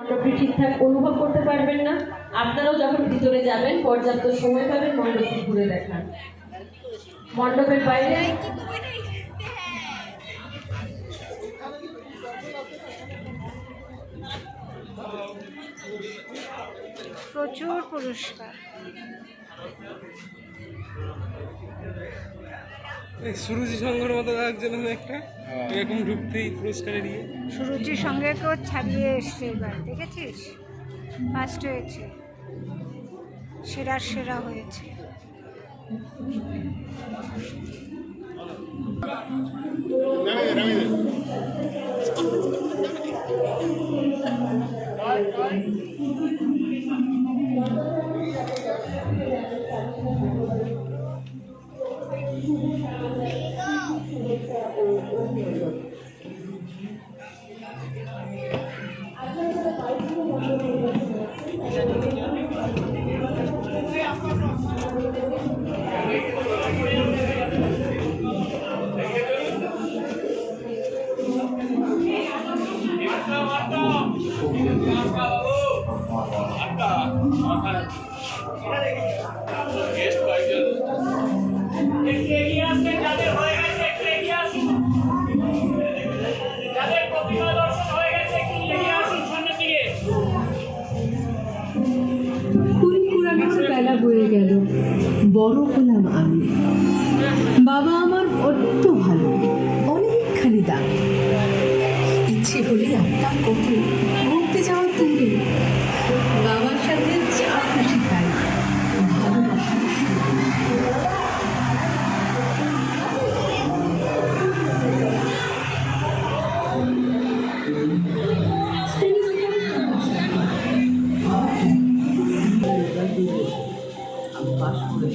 মণ্ডপটি ঠিকঠাক অনুভব করতে পারবেন না। আপনারাও যখন ভিতরে যাবেন পর্যাপ্ত সময় পাবেন মণ্ডপটি ঘুরে দেখার। মণ্ডপের বাইরে প্রচুর পুরস্কার। সুরুচি সংঘের মতো একজন একটা এরকম ঢুকতেই পুরস্কারে নিয়ে সুরুচির সঙ্গে কেউ ছাড়িয়ে এসছে এবার, দেখেছিস? ফার্স্ট হয়েছে, সেরা সেরা হয়েছে। বেলা বয়ে গেল, বড় হলাম আমি। বাবা আমার বড্ড ভালো, অনেকখানি দামি। ইচ্ছে হলে আপনার কত ঘুরতে যাওয়ার দূরে, বাবার সাথে যা খুশি তাই, ভালোবাসার পাশ করে